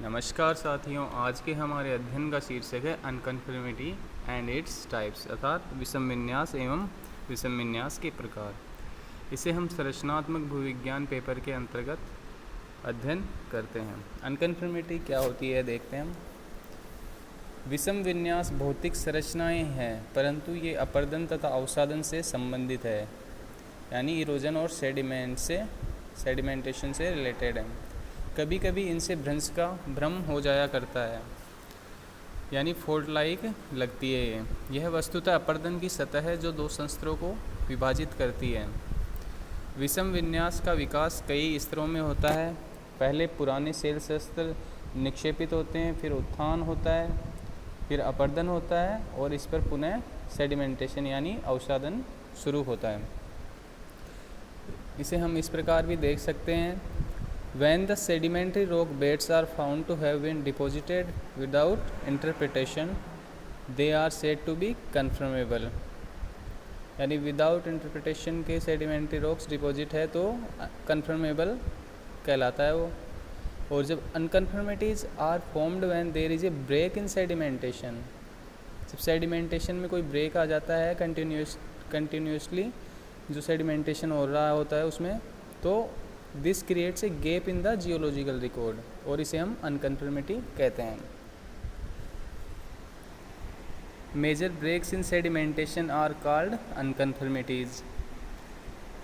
नमस्कार साथियों, आज के हमारे अध्ययन का शीर्षक है अनकन्फर्मिटी एंड इट्स टाइप्स अर्थात विषम विन्यास एवं विषम विन्यास के प्रकार। इसे हम संरचनात्मक भूविज्ञान पेपर के अंतर्गत अध्ययन करते हैं। अनकन्फर्मिटी क्या होती है देखते हैं हम। विषम विन्यास भौतिक संरचनाएं हैं, परंतु ये अपरदन तथा अवसादन से संबंधित है, यानी इरोजन और सेडिमेंटेशन से रिलेटेड है। कभी कभी इनसे भ्रम हो जाया करता है, यानी फोल्ड लाइक लगती है। यह वस्तुतः अपरदन की सतह है जो दो संस्तरों को विभाजित करती है। विषम विन्यास का विकास कई स्तरों में होता है। पहले पुराने सेल संस्तर निक्षेपित होते हैं, फिर उत्थान होता है, फिर अपरदन होता है और इस पर पुनः सेडिमेंटेशन यानी अवसादन शुरू होता है। इसे हम इस प्रकार भी देख सकते हैं। When the sedimentary rock beds are found to have been deposited without interpretation, they are said to be conformable। यानी विदाउट इंटरप्रिटेशन के सेडिमेंट्री रॉक्स डिपॉजिट है तो कन्फर्मेबल कहलाता है वो। और जब unconformities are formed when there is a break in sedimentation, जब सेडिमेंटेशन में कोई ब्रेक आ जाता है कंटिन्यूसली जो सेडिमेंटेशन हो रहा होता है उसमें, तो this creates a gap in the geological record और इसे हम अनकन्फर्मिटी कहते हैं। Major breaks in sedimentation are called unconformities.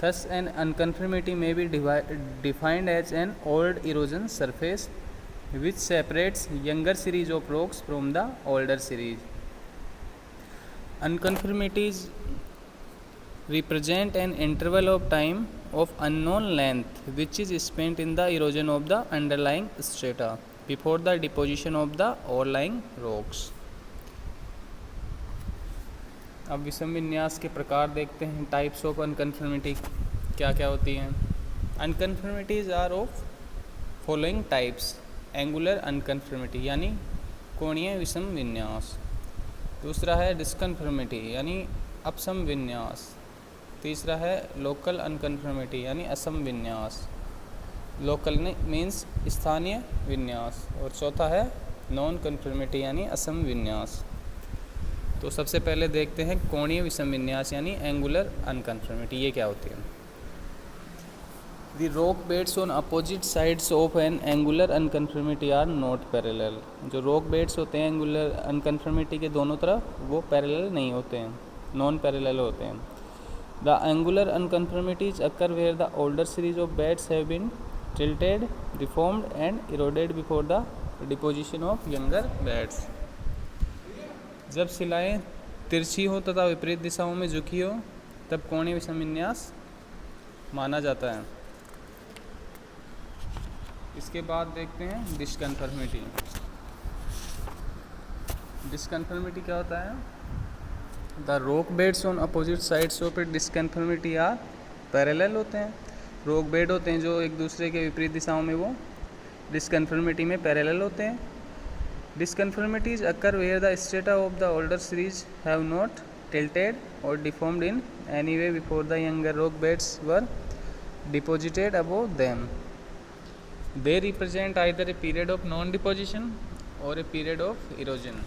Thus an unconformity may be defined as an old erosion surface which separates younger series of rocks from the older series. Unconformities represent an interval of time of unknown length which is spent in the erosion of the underlying strata before the deposition of the overlying rocks। अब विषम विन्यास के प्रकार देखते हैं। Types of unconformity क्या क्या होती हैं। Unconformities are of following types. Angular unconformity यानी कोणीय विषम विन्यास। दूसरा है डिस्कन्फर्मिटी यानी अपसम विन्यास। तीसरा है लोकल अनकन्फर्मिटी यानी असम विन्यास। लोकल मीन्स स्थानीय विन्यास। और चौथा है नॉन कन्फर्मिटी यानी असम विन्यास। तो सबसे पहले देखते हैं कोणीय विषम विन्यास यानी एंगुलर अनकन्फर्मिटी। ये क्या होती है। The rock beds on opposite sides of an angular unconformity are not parallel. जो रॉक बेड्स होते हैं एंगुलर अनकन्फर्मिटी के दोनों तरफ, वो पैरेलल नहीं होते हैं, नॉन पैरेलल होते हैं। The angular unconformities occur where the older series of beds have been tilted, deformed and eroded before the deposition of younger beds। जब शिलाएं तिरछी हो तथा विपरीत दिशाओं में झुकी हो तब कोणीय विषम विन्यास माना जाता है। इसके बाद देखते हैं डिस्कन्फर्मिटी। डिस्कन्फर्मिटी क्या होता है। The rock beds on opposite sides of disconformity are parallel होते हैं। रॉक बेड होते हैं जो एक दूसरे के विपरीत दिशाओं में वो डिस्कन्फर्मिटी में पैरेलल होते हैं। Disconformities occur where the strata of the older series have not tilted or deformed in any way before the younger rock beds were deposited above them. They represent either a period of non deposition or a period of erosion.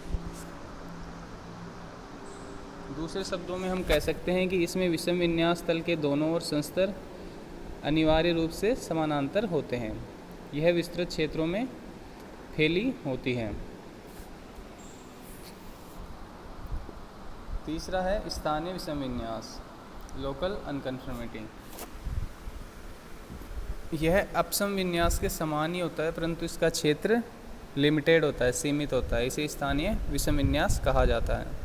दूसरे शब्दों में हम कह सकते हैं कि इसमें विषम विन्यास तल के दोनों ओर संस्तर अनिवार्य रूप से समानांतर होते हैं। यह विस्तृत क्षेत्रों में फैली होती है। तीसरा है स्थानीय विषम विन्यास लोकल अनकन्फर्मिटी। यह अपसम विन्यास के समान ही होता है, परंतु इसका क्षेत्र लिमिटेड होता है, सीमित होता है। इसे स्थानीय विषम विन्यास कहा जाता है।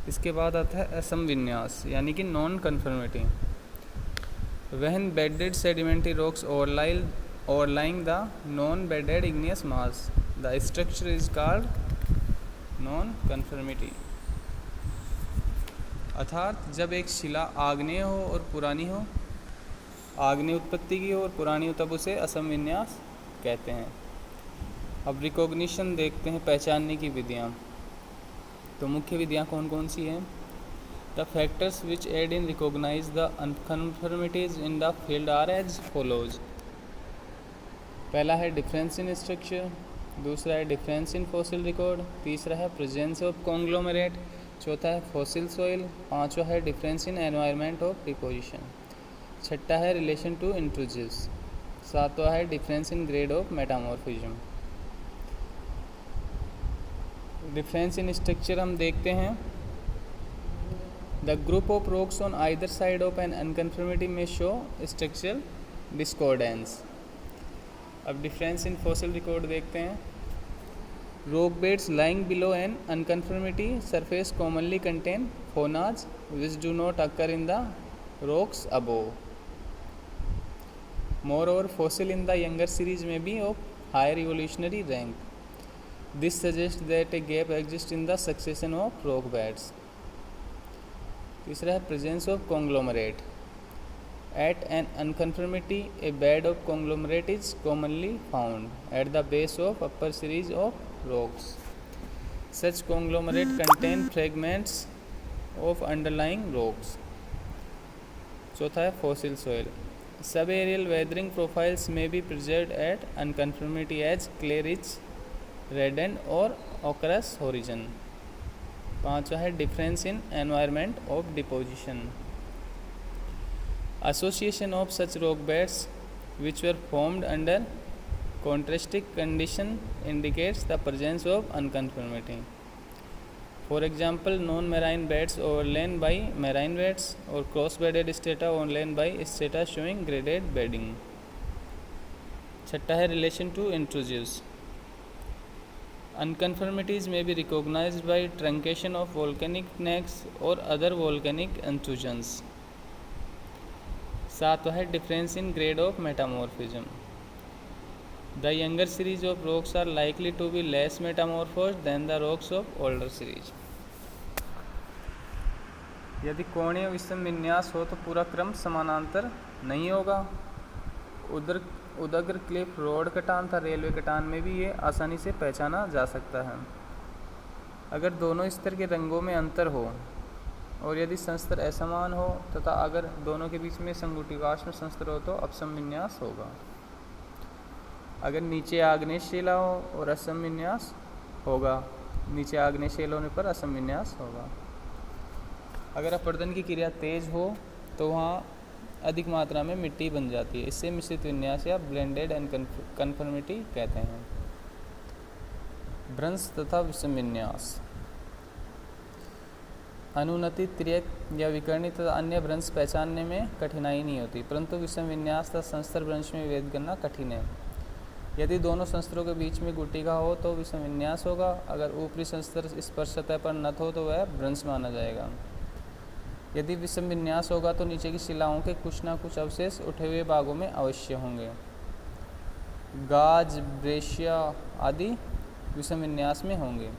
इसके बाद आता है असम विन्यास यानी कि non conformity. When bedded sedimentary rocks overlying the non bedded igneous mass the structure is called non conformity. अर्थात जब एक शिला आग्नेय हो और पुरानी हो, आग्नेय उत्पत्ति की हो और पुरानी हो, तब उसे असम विन्यास कहते हैं। अब रिकॉग्निशन देखते हैं, पहचानने की विधियाँ। तो मुख्य विधियाँ कौन कौन सी हैं। The factors which aid in recognise the unconformities in the field are as follows. पहला है डिफरेंस इन स्ट्रक्चर, दूसरा है डिफरेंस इन फॉसिल रिकॉर्ड, तीसरा है प्रेजेंस ऑफ कॉन्ग्लोमरेट, चौथा है फॉसिल सॉइल, पांचवा है difference in environment of deposition, छठा है रिलेशन टू इंट्रूजिव्स, सातवां है difference in grade of metamorphism. Difference in structure हम देखते हैं। The group of rocks on either side of an unconformity may show structural discordance. अब डिफरेंस इन फॉसिल रिकॉर्ड देखते हैं। Rock beds lying below an unconformity surface commonly contain faunas which do not occur in the rocks above. Moreover, fossil in the younger series may be of higher evolutionary rank. This suggests that a gap exists in the succession of rock beds. तीसरा है presence of conglomerate. At an unconformity, a bed of conglomerate is commonly found at the base of upper series of rocks. Such conglomerate contain fragments of underlying rocks. चौथा है fossil soil. Subaerial weathering profiles may be preserved at unconformity as clay rich reddened और ochreous horizon. पांचवा है difference in environment of deposition. Association of such rock beds which were formed under contrasting condition indicates the presence of unconformity. For example, non-marine beds overlain by marine beds or cross-bedded strata overlain by strata showing graded bedding. छठा है relation to intrusives. Unconformities may be recognized by truncation of volcanic necks or other volcanic intrusions. सातवां है difference in grade of metamorphism. The younger series of rocks are likely to be less metamorphosed than the rocks of older series. यदि कोणीय विषम विन्यास हो तो पूरा क्रम समानांतर नहीं होगा। उदग्र क्लिफ रोड कटान तथा रेलवे कटान में भी ये आसानी से पहचाना जा सकता है। अगर दोनों स्तर के रंगों में अंतर हो और यदि संस्तर असमान हो तथा अगर दोनों के बीच में संगुटिकाश्म संस्तर हो तो अपसम विन्यास होगा। अगर नीचे आग्नेय शिला हो और असम विन्यास होगा, नीचे आग्नेय शिला होने पर असम विन्यास होगा। अगर अपरदन की क्रिया तेज हो तो वहाँ अधिक मात्रा में मिट्टी बन जाती है, इससे मिश्रित विन्यास या ब्लेंडेड अनकन्फर्मिटी कहते हैं। भ्रंश तथा विषम विन्यास। अनुन्नति, तिर्यक या विकर्णी तथा अन्य भ्रंश पहचानने में कठिनाई नहीं होती, परंतु विषम विन्यास तथा संस्तर भ्रंश में भेद करना कठिन है। यदि दोनों संस्तरों के बीच में गुटिका हो तो विषम विन्यास होगा। अगर ऊपरी संस्तर स्पर्श सतह पर नत हो तो वह भ्रंश माना जाएगा। यदि विषम विन्यास होगा तो नीचे की शिलाओं के कुछ न कुछ अवशेष उठे हुए भागों में अवश्य होंगे। गाज, ब्रेशिया आदि विषम विन्यास में होंगे।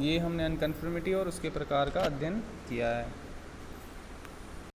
ये हमने अनकन्फर्मिटी और उसके प्रकार का अध्ययन किया है।